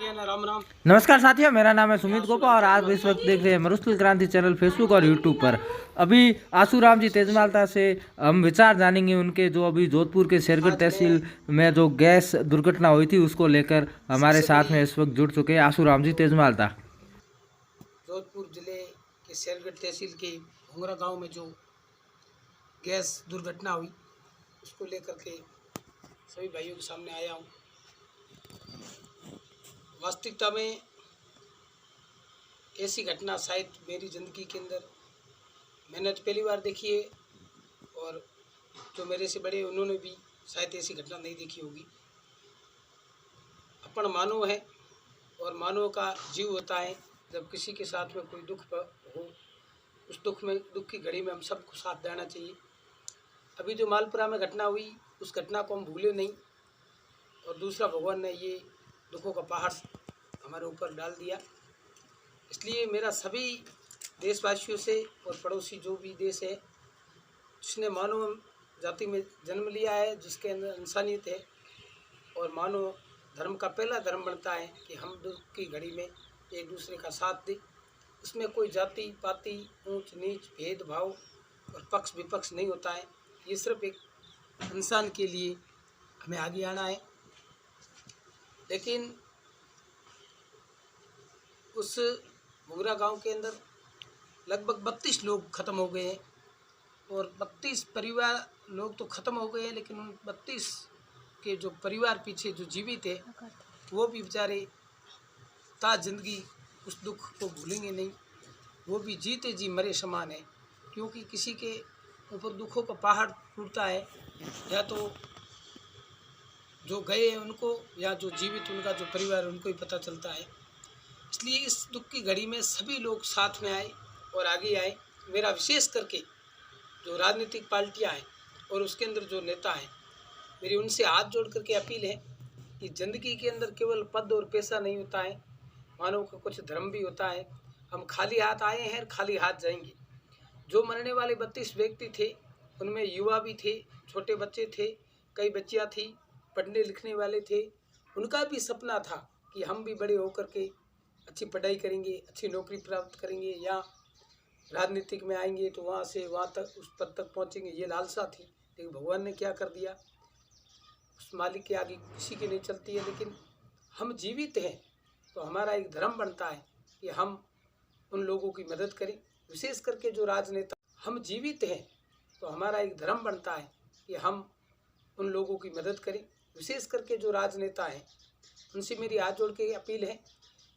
राम राम। नमस्कार साथियों, मेरा नाम है सुमित गोपा और आप इस वक्त देख रहे हैं मरुस्थल क्रांति चैनल फेसबुक और यूट्यूब पर। अभी आसूराम जी तेजमालता से हम विचार जानेंगे उनके, जो अभी जोधपुर के शेरगढ़ तहसील में जो गैस दुर्घटना हुई थी उसको लेकर हमारे साथ में इस वक्त जुड़ चुके हैं आसूराम जी तेजमालता। जोधपुर जिले के शेरगढ़ तहसील के घुंगरा गांव में जो गैस दुर्घटना हुई उसको लेकर के सभी भाइयों के सामने आया हूँ। वास्तविकता में ऐसी घटना शायद मेरी ज़िंदगी के अंदर मैंने तो पहली बार देखी है, और जो मेरे से बड़े उन्होंने भी शायद ऐसी घटना नहीं देखी होगी। अपन मानव है और मानव का जीव होता है। जब किसी के साथ में कोई दुख हो, उस दुख की घड़ी में हम सबको साथ देना चाहिए। अभी जो मालपुरा में घटना हुई उस घटना को हम भूले नहीं, और दूसरा भगवान ने ये दुखों का पहाड़ हमारे ऊपर डाल दिया। इसलिए मेरा सभी देशवासियों से और पड़ोसी जो भी देश है जिसने मानव जाति में जन्म लिया है, जिसके अंदर इंसानियत है, और मानव धर्म का पहला धर्म बनता है कि हम दुख की घड़ी में एक दूसरे का साथ दें। इसमें कोई जाति पाति ऊंच नीच भेदभाव और पक्ष विपक्ष नहीं होता है। ये सिर्फ एक इंसान के लिए हमें आगे आना है। लेकिन उस घुंगरा गांव के अंदर लगभग 32 लोग ख़त्म हो गए हैं, और 32 परिवार लोग तो ख़त्म हो गए हैं, लेकिन उन 32 के जो परिवार पीछे जो जीवित है वो भी बेचारे ता जिंदगी उस दुख को भूलेंगे नहीं। वो भी जीते जी मरे समान है, क्योंकि किसी के ऊपर दुखों का पहाड़ टूटता है, या तो जो गए हैं उनको, या जो जीवित उनका जो परिवार उनको ही पता चलता है। इसलिए इस दुख की घड़ी में सभी लोग साथ में आए और आगे आए। मेरा विशेष करके जो राजनीतिक पार्टियां हैं और उसके अंदर जो नेता हैं, मेरी उनसे हाथ जोड़ करके अपील है कि ज़िंदगी के अंदर केवल पद और पैसा नहीं होता है, मानव का कुछ धर्म भी होता है। हम खाली हाथ आए हैं, खाली हाथ जाएंगे। जो मरने वाले 32 व्यक्ति थे उनमें युवा भी थे, छोटे बच्चे थे, कई बच्चियाँ थी, पढ़ने लिखने वाले थे। उनका भी सपना था कि हम भी बड़े होकर के अच्छी पढ़ाई करेंगे, अच्छी नौकरी प्राप्त करेंगे, या राजनीतिक में आएंगे तो वहाँ से वहाँ तक उस पद तक पहुँचेंगे। ये लालसा थी, लेकिन भगवान ने क्या कर दिया, उस मालिक के आगे किसी की नहीं चलती है। लेकिन हम जीवित हैं तो हमारा एक धर्म बनता है कि हम उन लोगों की मदद करें। विशेष करके जो राजनेता, हम जीवित हैं तो हमारा एक धर्म बनता है कि हम उन लोगों की मदद करें। विशेष करके जो राजनेता हैं उनसे मेरी हाथ जोड़ के अपील है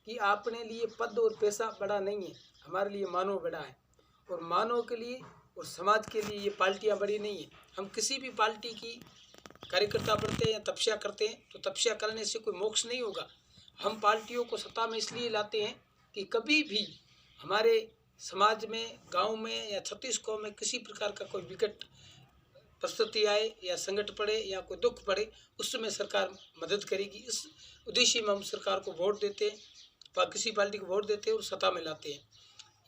कि आपने लिए पद और पैसा बड़ा नहीं है, हमारे लिए मानव बड़ा है। और मानव के लिए और समाज के लिए ये पार्टियां बड़ी नहीं है। हम किसी भी पार्टी की कार्यकर्ता बनते हैं या तपस्या करते हैं तो तपस्या करने से कोई मोक्ष नहीं होगा। हम पार्टियों को सत्ता में इसलिए लाते हैं कि कभी भी हमारे समाज में, गांव में या छत्तीसगढ़ में किसी प्रकार का कोई विकट परिस्थिति आए या संकट पड़े या कोई दुख पड़े, उस समय सरकार मदद करेगी। इस उद्देश्य में हम सरकार को वोट देते हैं, किसी पार्टी को वोट देते हैं और सत्ता में लाते हैं।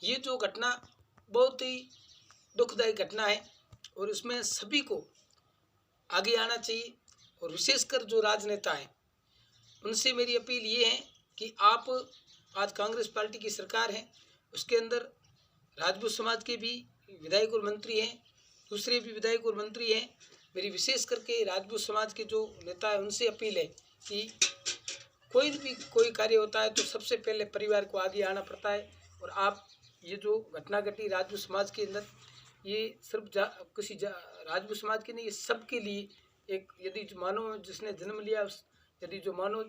ये जो घटना बहुत ही दुखदायी घटना है, और इसमें सभी को आगे आना चाहिए। और विशेषकर जो राजनेता हैं उनसे मेरी अपील ये है कि आप, आज कांग्रेस पार्टी की सरकार है, उसके अंदर राजपूत समाज के भी विधायक और मंत्री हैं, दूसरे भी विधायक और मंत्री हैं। मेरी विशेष करके राजपूत समाज के जो नेता है उनसे अपील है कि कोई भी कोई कार्य होता है तो सबसे पहले परिवार को आगे आना पड़ता है। और आप ये जो घटना घटी राजपूत समाज के अंदर, ये सिर्फ राजपूत समाज के नहीं, ये सबके लिए एक, यदि मानव जिसने जन्म लिया, यदि जो मानव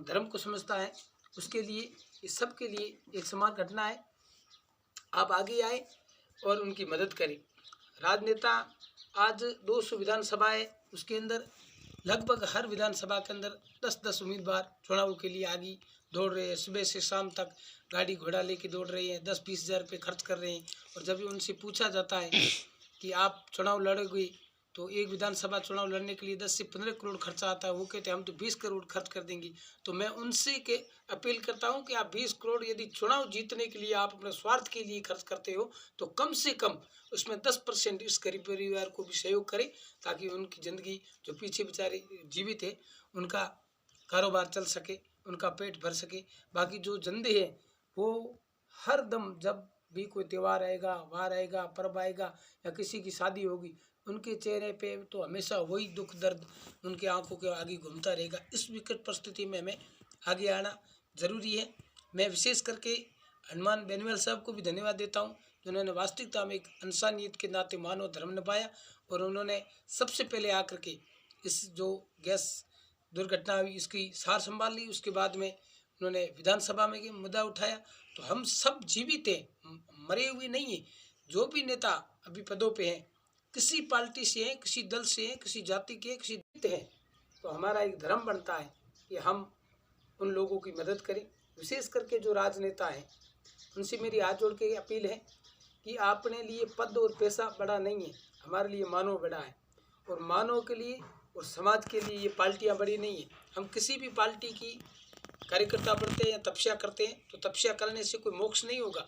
धर्म को समझता है उसके लिए ये सबके लिए एक समान घटना है। आप आगे आए और उनकी मदद करें। राजनेता, आज 200 विधानसभा है, उसके अंदर लगभग हर विधानसभा के अंदर 10-10 उम्मीदवार चुनाव के लिए आगे दौड़ रहे हैं। सुबह से शाम तक गाड़ी घोड़ा लेके दौड़ रहे हैं, 10-20 हज़ार रुपये खर्च कर रहे हैं। और जब भी उनसे पूछा जाता है कि आप चुनाव लड़ोगे, तो एक विधानसभा चुनाव लड़ने के लिए 10 से 15 करोड़ खर्चा आता है, वो कहते हैं हम तो 20 करोड़ खर्च कर देंगे। तो मैं उनसे के अपील करता हूं कि आप 20 करोड़ यदि चुनाव जीतने के लिए आप अपने स्वार्थ के लिए खर्च करते हो, तो कम से कम उसमें 10% इस गरीब परिवार को भी सहयोग करें, ताकि उनकी ज़िंदगी, जो पीछे बेचारे जीवित है, उनका कारोबार चल सके, उनका पेट भर सके। बाकी जो धंधे हैं वो हर दम जब भी कोई त्यौहार आएगा, वार आएगा, पर्व आएगा या किसी की शादी होगी, उनके चेहरे पे तो हमेशा वही दुख दर्द उनके आंखों के आगे घूमता रहेगा। इस विकट परिस्थिति में हमें आगे आना ज़रूरी है। मैं विशेष करके हनुमान बेनीवाल साहब को भी धन्यवाद देता हूँ, जिन्होंने वास्तविकता में एक इंसानियत के नाते मानव धर्म निभाया और उन्होंने सबसे पहले आकर के इस जो गैस दुर्घटना हुई इसकी सार संभाल ली। उसके बाद में उन्होंने विधानसभा में ये मुद्दा उठाया। तो हम सब जीवित हैं, मरे हुए नहीं हैं। जो भी नेता अभी पदों पे हैं, किसी पार्टी से हैं, किसी दल से हैं, किसी जाति के हैं, किसी हैं, तो हमारा एक धर्म बनता है कि हम उन लोगों की मदद करें। विशेष करके जो राजनेता हैं उनसे मेरी हाथ जोड़ के अपील है कि अपने लिए पद और पैसा बड़ा नहीं है, हमारे लिए मानव बड़ा है। और मानव के लिए और समाज के लिए ये पार्टियां बड़ी नहीं है। हम किसी भी पार्टी की कार्यकर्ता बनते हैं या तपस्या करते हैं तो तपस्या करने से कोई मोक्ष नहीं होगा।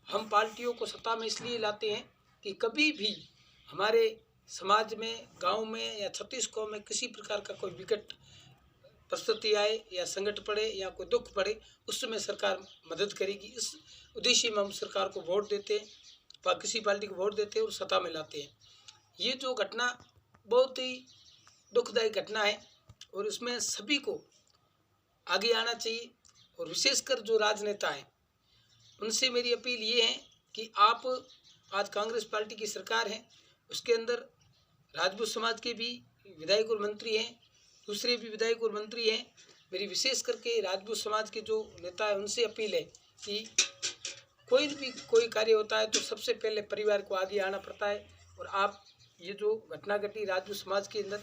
हम पार्टियों को सत्ता में इसलिए लाते हैं कि कभी भी हमारे समाज में, गांव में या छत्तीसगढ़ में किसी प्रकार का कोई विकट परिस्थिति आए या संकट पड़े या कोई दुख पड़े, उस समय सरकार मदद करेगी। इस उद्देश्य में हम सरकार को वोट देते हैं, किसी पार्टी को वोट देते हैं और सत्ता में लाते हैं। ये जो घटना बहुत ही दुखदायी घटना है और इसमें सभी को आगे आना चाहिए। और विशेषकर जो राजनेता हैं उनसे मेरी अपील ये है कि आप आज कांग्रेस पार्टी की सरकार है, उसके अंदर राजपूत समाज के भी विधायक और मंत्री हैं, दूसरे भी विधायक और मंत्री हैं। मेरी विशेष करके राजपूत समाज के जो नेता हैं उनसे अपील है कि कोई कार्य होता है तो सबसे पहले परिवार को आगे आना पड़ता है। और आप ये जो घटना घटी राजपूत समाज के अंदर,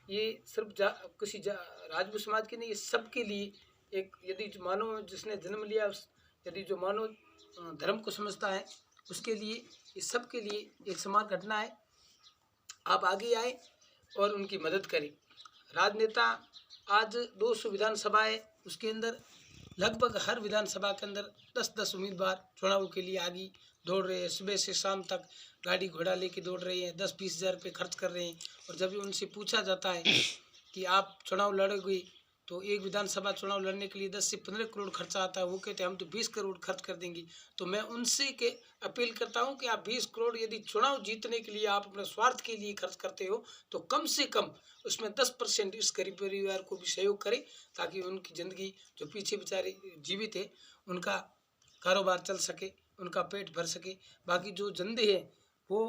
ये सिर्फ किसी राजपूत समाज के नहीं, ये सबके लिए एक, यदि मानव जिसने जन्म लिया यदि जो मानव धर्म को समझता है उसके लिए, ये सबके लिए एक समान घटना है। आप आगे आए और उनकी मदद करें। राजनेता आज 200 विधानसभा है, उसके अंदर लगभग हर विधानसभा के अंदर 10-10 उम्मीदवार चुनाव के लिए आगे दौड़ रहे हैं। सुबह से शाम तक गाड़ी घोड़ा लेके दौड़ रहे हैं, 10-20 हज़ार रुपये खर्च कर रहे हैं। और जब भी उनसे पूछा जाता है कि आप चुनाव लड़ोगे तो एक विधानसभा चुनाव लड़ने के लिए 10 से 15 करोड़ खर्चा आता है, वो कहते हैं हम तो 20 करोड़ खर्च कर देंगे। तो मैं उनसे के अपील करता हूं कि आप 20 करोड़ यदि चुनाव जीतने के लिए आप अपने स्वार्थ के लिए खर्च करते हो तो कम से कम उसमें 10% इस गरीब परिवार को भी सहयोग करें, ताकि उनकी ज़िंदगी, जो पीछे बेचारे जीवित है, उनका कारोबार चल सके, उनका पेट भर सके। बाकी जो धंधे हैं वो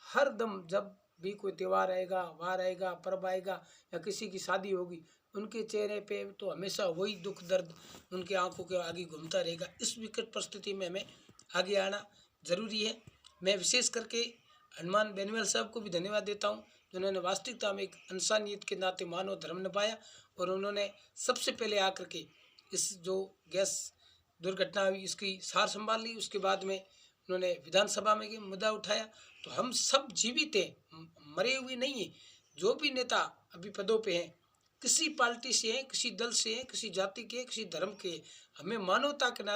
हर दम जब भी कोई त्यौहार आएगा, वार आएगा, पर्व आएगा या किसी की शादी होगी, उनके चेहरे पे तो हमेशा वही दुख दर्द उनके आंखों के आगे घूमता रहेगा। इस विकट परिस्थिति में हमें आगे आना ज़रूरी है। मैं विशेष करके हनुमान बेनीवाल साहब को भी धन्यवाद देता हूँ, जिन्होंने वास्तविकता में एक इंसानियत के नाते मानव धर्म निभाया और उन्होंने सबसे पहले आकर के इस जो गैस दुर्घटना हुई इसकी सार संभाल ली। उसके बाद में उन्होंने विधानसभा में ये मुद्दा उठाया। तो हम सब जीवित हैं, मरे हुए नहीं हैं। जो भी नेता अभी पदों पे हैं, किसी पार्टी से हैं, किसी दल से हैं, किसी जाति के, किसी धर्म के, हमें मानवता के नाते